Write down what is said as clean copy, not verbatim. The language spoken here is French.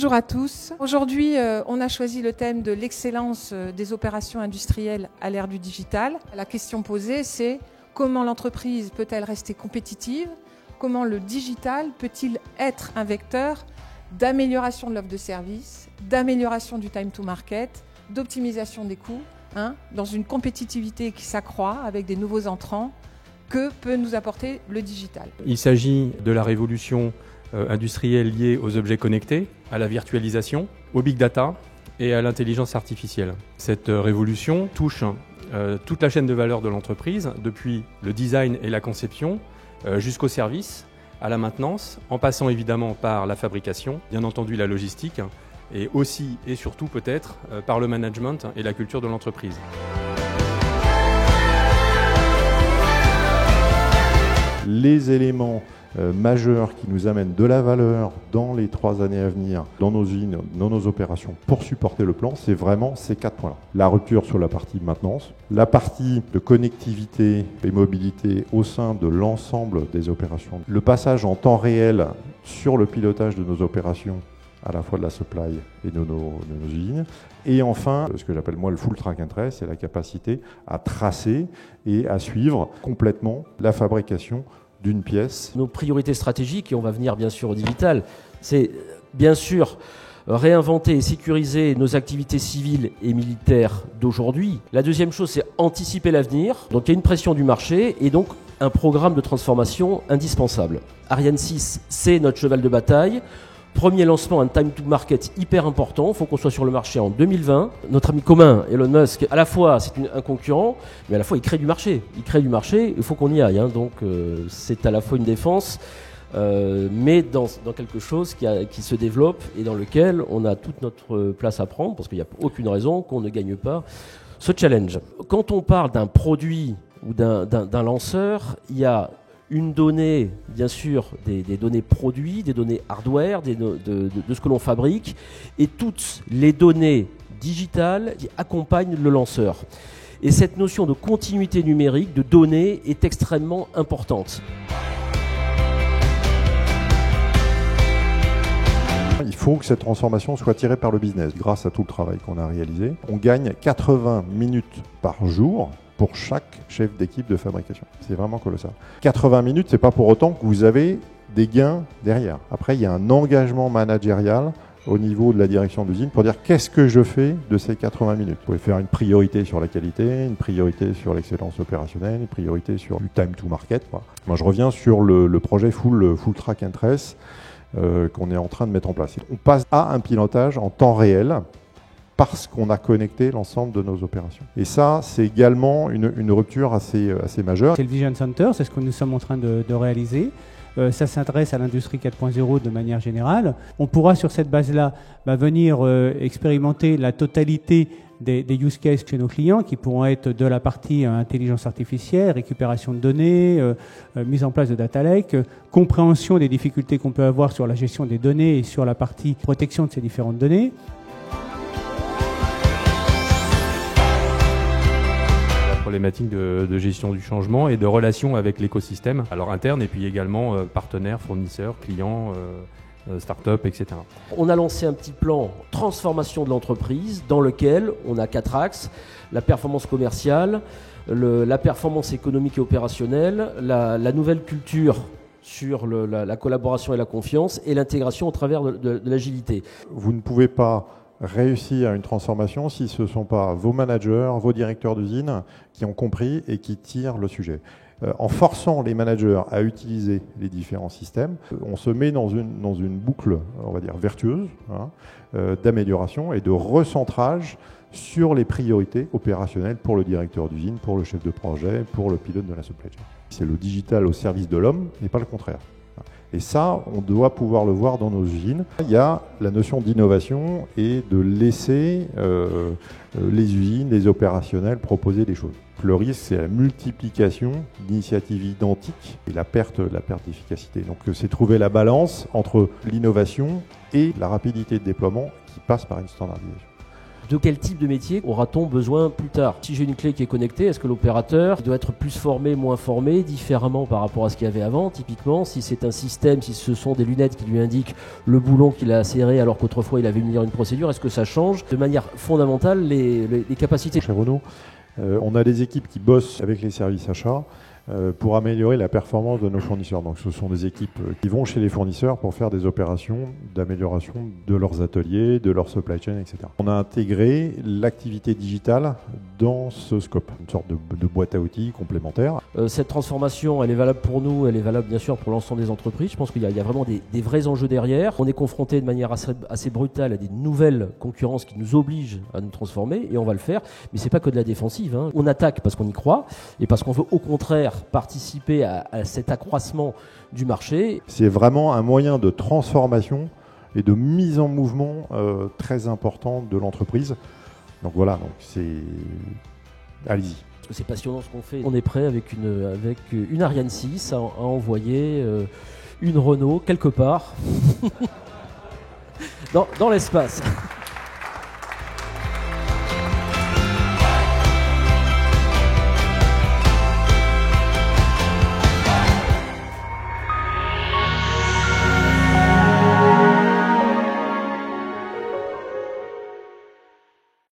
Bonjour à tous. Aujourd'hui, on a choisi le thème de l'excellence des opérations industrielles à l'ère du digital. La question posée, c'est comment l'entreprise peut-elle rester compétitive? Comment le digital peut-il être un vecteur d'amélioration de l'offre de service, d'amélioration du time to market, d'optimisation des coûts, dans une compétitivité qui s'accroît avec des nouveaux entrants? Que peut nous apporter le digital? Il s'agit de la révolution industrielle liée aux objets connectés, à la virtualisation, au big data et à l'intelligence artificielle. Cette révolution touche toute la chaîne de valeur de l'entreprise, depuis le design et la conception jusqu'au service, à la maintenance, en passant évidemment par la fabrication, bien entendu la logistique, et aussi et surtout peut-être par le management et la culture de l'entreprise. Les éléments majeurs qui nous amènent de la valeur dans les 3 années à venir, dans nos usines, dans nos opérations, pour supporter le plan, c'est vraiment ces 4 points-là. La rupture sur la partie maintenance, la partie de connectivité et mobilité au sein de l'ensemble des opérations, le passage en temps réel sur le pilotage de nos opérations, à la fois de la supply et de nos usines. Et enfin, ce que j'appelle moi le full track and trace, c'est la capacité à tracer et à suivre complètement la fabrication d'une pièce. Nos priorités stratégiques, et on va venir bien sûr au digital, c'est bien sûr réinventer et sécuriser nos activités civiles et militaires d'aujourd'hui. La deuxième chose, c'est anticiper l'avenir. Donc il y a une pression du marché et donc un programme de transformation indispensable. Ariane 6, c'est notre cheval de bataille. Premier lancement, un time to market hyper important. Il faut qu'on soit sur le marché en 2020. Notre ami commun, Elon Musk, à la fois c'est un concurrent, mais à la fois il crée du marché. Il faut qu'on y aille. Donc c'est à la fois une défense, mais dans quelque chose qui se développe et dans lequel on a toute notre place à prendre, parce qu'il n'y a aucune raison qu'on ne gagne pas ce challenge. Quand on parle d'un produit ou d'un lanceur, il y a une donnée, bien sûr, des données produits, des données hardware, de ce que l'on fabrique, et toutes les données digitales qui accompagnent le lanceur. Et cette notion de continuité numérique, de données, est extrêmement importante. Il faut que cette transformation soit tirée par le business. Grâce à tout le travail qu'on a réalisé, on gagne 80 minutes par jour pour chaque chef d'équipe de fabrication. C'est vraiment colossal. 80 minutes, c'est pas pour autant que vous avez des gains derrière. Après, il y a un engagement managérial au niveau de la direction d'usine pour dire qu'est-ce que je fais de ces 80 minutes. Vous pouvez faire une priorité sur la qualité, une priorité sur l'excellence opérationnelle, une priorité sur du time to market. Voilà. Moi, je reviens sur le projet full track and trace qu'on est en train de mettre en place. On passe à un pilotage en temps réel parce qu'on a connecté l'ensemble de nos opérations. Et ça, c'est également une rupture assez majeure. C'est le Vision Center, c'est ce que nous sommes en train de réaliser. Ça s'adresse à l'industrie 4.0 de manière générale. On pourra sur cette base-là venir expérimenter la totalité des use cases chez nos clients qui pourront être de la partie intelligence artificielle, récupération de données, mise en place de data lake, compréhension des difficultés qu'on peut avoir sur la gestion des données et sur la partie protection de ces différentes données. Problématique de gestion du changement et de relation avec l'écosystème, alors interne et puis également partenaires, fournisseurs, clients, start-up, etc. On a lancé un petit plan transformation de l'entreprise dans lequel on a 4 axes: la performance commerciale, la performance économique et opérationnelle, la nouvelle culture sur la collaboration et la confiance et l'intégration au travers de l'agilité. Vous ne pouvez pas réussir une transformation si ce ne sont pas vos managers, vos directeurs d'usine qui ont compris et qui tirent le sujet. En forçant les managers à utiliser les différents systèmes, on se met dans une boucle, on va dire, vertueuse, d'amélioration et de recentrage sur les priorités opérationnelles pour le directeur d'usine, pour le chef de projet, pour le pilote de la supply chain. C'est le digital au service de l'homme et pas le contraire. Et ça, on doit pouvoir le voir dans nos usines. Il y a la notion d'innovation et de laisser les usines, les opérationnels proposer des choses. Le risque, c'est la multiplication d'initiatives identiques et la perte d'efficacité. Donc c'est trouver la balance entre l'innovation et la rapidité de déploiement qui passe par une standardisation. de quel type de métier aura-t-on besoin plus tard? Si j'ai une clé qui est connectée, est-ce que l'opérateur doit être plus formé, moins formé, différemment par rapport à ce qu'il y avait avant? Typiquement, si c'est un système, si ce sont des lunettes qui lui indiquent le boulon qu'il a serré alors qu'autrefois il avait mis une procédure, est-ce que ça change de manière fondamentale les capacités? Chez Renault, on a des équipes qui bossent avec les services achats pour améliorer la performance de nos fournisseurs. Donc ce sont des équipes qui vont chez les fournisseurs pour faire des opérations d'amélioration de leurs ateliers, de leur supply chain, etc. On a intégré l'activité digitale dans ce scope, une sorte de boîte à outils complémentaire. Cette transformation, elle est valable pour nous, elle est valable bien sûr pour l'ensemble des entreprises. Je pense qu'il y a vraiment des vrais enjeux derrière. On est confronté de manière assez brutale à des nouvelles concurrences qui nous obligent à nous transformer, et on va le faire. Mais c'est pas que de la défensive, hein. On attaque parce qu'on y croit et parce qu'on veut au contraire participer à cet accroissement du marché. C'est vraiment un moyen de transformation et de mise en mouvement très important de l'entreprise. Donc voilà, donc c'est... Allez-y. Parce que c'est passionnant ce qu'on fait. On est prêt avec une Ariane 6 à envoyer une Renault quelque part dans l'espace.